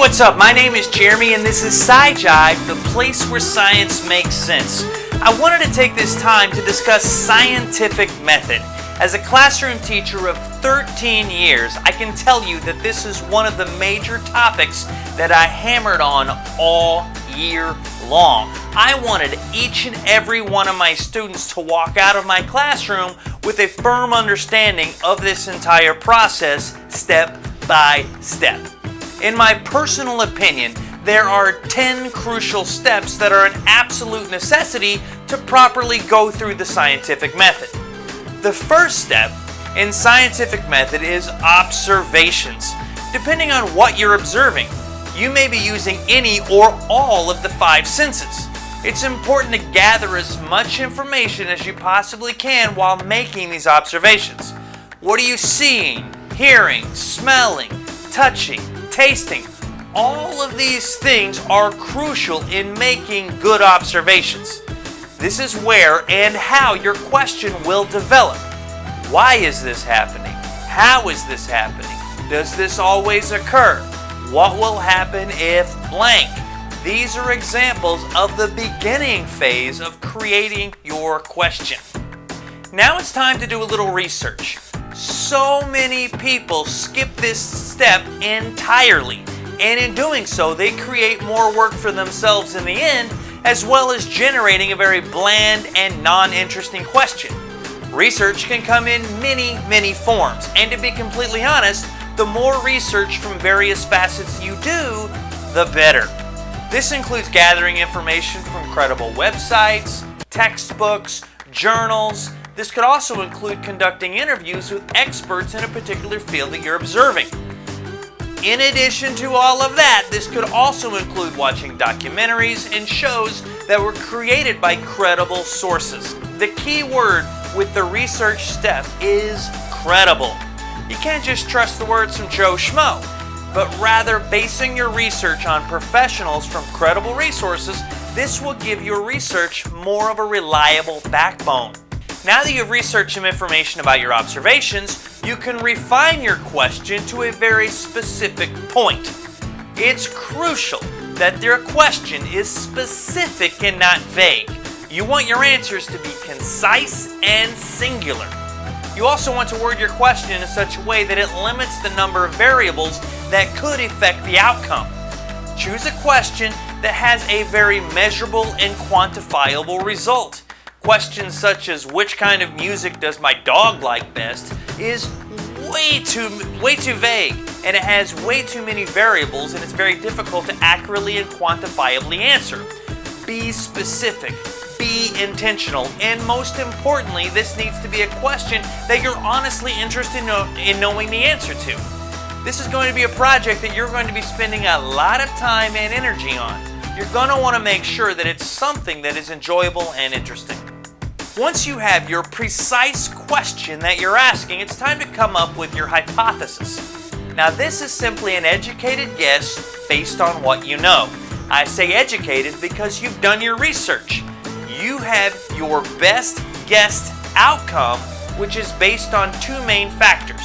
what's up? My name is Jeremy and this is SciJive, the place where science makes sense. I wanted to take this time to discuss scientific method. As a classroom teacher of 13 years, I can tell you that this is one of the major topics that I hammered on all year long. I wanted each and every one of my students to walk out of my classroom with a firm understanding of this entire process, step by step. In my personal opinion, there are 10 crucial steps that are an absolute necessity to properly go through the scientific method. The first step in scientific method is observations. Depending on what you're observing, you may be using any or all of the 5 senses. It's important to gather as much information as you possibly can while making these observations. What are you seeing, hearing, smelling, touching, tasting? All of these things are crucial in making good observations. This is where and how your question will develop. Why is this happening? How is this happening? Does this always occur? What will happen if blank? These are examples of the beginning phase of creating your question. Now it's time to do a little research. So many people skip this step entirely, and in doing so, they create more work for themselves in the end, as well as generating a very bland and non-interesting question. Research can come in many forms, and to be completely honest, the more research from various facets you do, the better. This includes gathering information from credible websites, textbooks, journals. This could also include conducting interviews with experts in a particular field that you're observing. In addition to all of that, this could also include watching documentaries and shows that were created by credible sources. The key word with the research step is credible. You can't just trust the words from Joe Schmo, but rather basing your research on professionals from credible resources. This will give your research more of a reliable backbone. Now that you've researched some information about your observations, you can refine your question to a very specific point. It's crucial that your question is specific and not vague. You want your answers to be concise and singular. You also want to word your question in such a way that it limits the number of variables that could affect the outcome. Choose a question that has a very measurable and quantifiable result. Questions such as which kind of music does my dog like best is way too vague, and it has way too many variables, and it's very difficult to accurately and quantifiably answer. Be specific, be intentional, and most importantly, this needs to be a question that you're honestly interested in knowing the answer to. This is going to be a project that you're going to be spending a lot of time and energy on. You're going to want to make sure that it's something that is enjoyable and interesting. Once you have your precise question that you're asking, it's time to come up with your hypothesis. Now, this is simply an educated guess based on what you know. I say educated because you've done your research. You have your best guessed outcome, which is based on 2 main factors.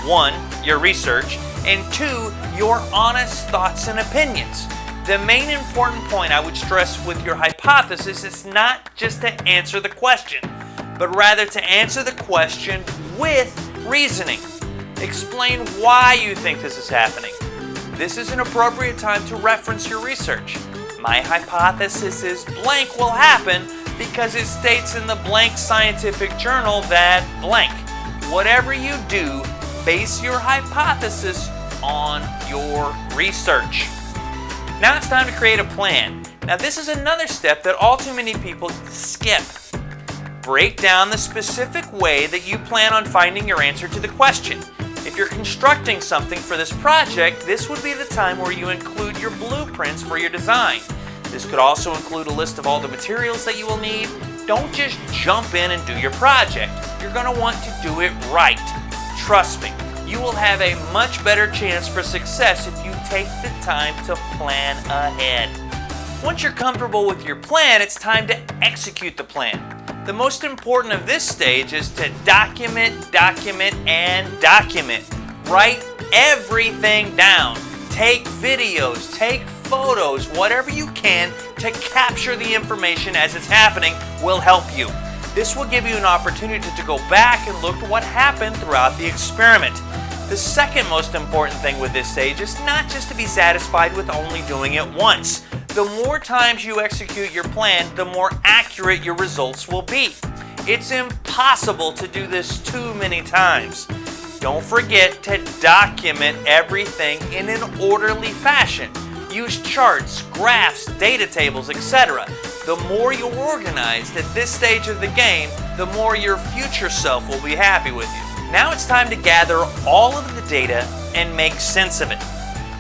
1, your research, and 2, your honest thoughts and opinions. The main important point I would stress with your hypothesis is not just to answer the question, but rather to answer the question with reasoning. Explain why you think this is happening. This is an appropriate time to reference your research. My hypothesis is blank will happen because it states in the blank scientific journal that blank. Whatever you do, base your hypothesis on your research. Now it's time to create a plan. Now this is another step that all too many people skip. Break down the specific way that you plan on finding your answer to the question. If you're constructing something for this project, this would be the time where you include your blueprints for your design. This could also include a list of all the materials that you will need. Don't just jump in and do your project. You're going to want to do it right. Trust me, you will have a much better chance for success if you take the time to plan ahead. Once you're comfortable with your plan, it's time to execute the plan. The most important of this stage is to document, and document. Write everything down. Take videos, take photos, whatever you can to capture the information as it's happening will help you. This will give you an opportunity to go back and look at what happened throughout the experiment. The second most important thing with this stage is not just to be satisfied with only doing it once. The more times you execute your plan, the more accurate your results will be. It's impossible to do this too many times. Don't forget to document everything in an orderly fashion. Use charts, graphs, data tables, etc. The more you're organized at this stage of the game, the more your future self will be happy with you. Now it's time to gather all of the data and make sense of it.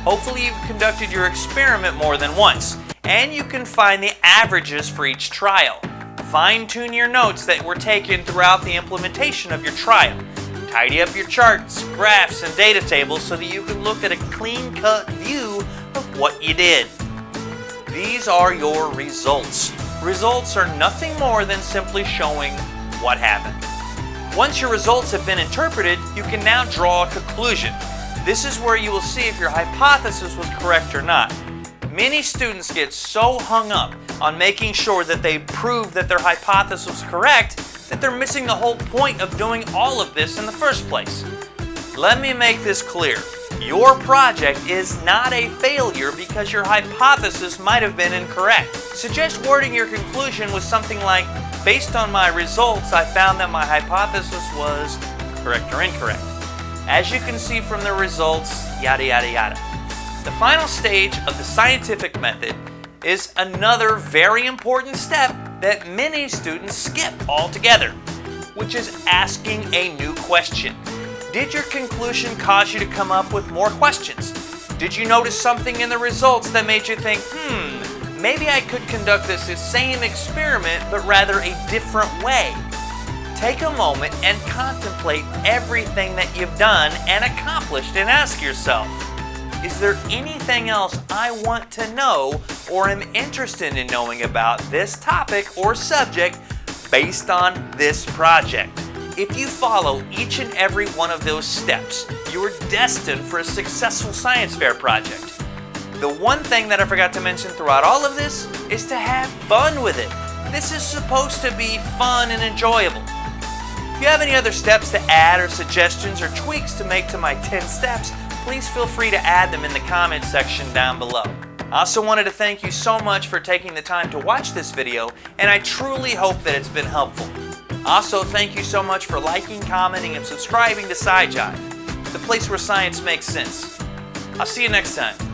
Hopefully you've conducted your experiment more than once, and you can find the averages for each trial. Fine-tune your notes that were taken throughout the implementation of your trial. Tidy up your charts, graphs, and data tables so that you can look at a clean-cut view of what you did. These are your results. Results are nothing more than simply showing what happened. Once your results have been interpreted, you can now draw a conclusion. This is where you will see if your hypothesis was correct or not. Many students get so hung up on making sure that they prove that their hypothesis was correct that they're missing the whole point of doing all of this in the first place. Let me make this clear. Your project is not a failure because your hypothesis might have been incorrect. Suggest wording your conclusion with something like, based on my results, I found that my hypothesis was correct or incorrect. As you can see from the results, yada yada yada. The final stage of the scientific method is another very important step that many students skip altogether, which is asking a new question. Did your conclusion cause you to come up with more questions? Did you notice something in the results that made you think, maybe I could conduct this same experiment but rather a different way? Take a moment and contemplate everything that you've done and accomplished and ask yourself, is there anything else I want to know or am interested in knowing about this topic or subject based on this project? If you follow each and every one of those steps, you are destined for a successful science fair project. The one thing that I forgot to mention throughout all of this is to have fun with it. This is supposed to be fun and enjoyable. If you have any other steps to add or suggestions or tweaks to make to my 10 steps, please feel free to add them in the comments section down below. I also wanted to thank you so much for taking the time to watch this video, and I truly hope that it's been helpful. Also, thank you so much for liking, commenting, and subscribing to SciJive, the place where science makes sense. I'll see you next time.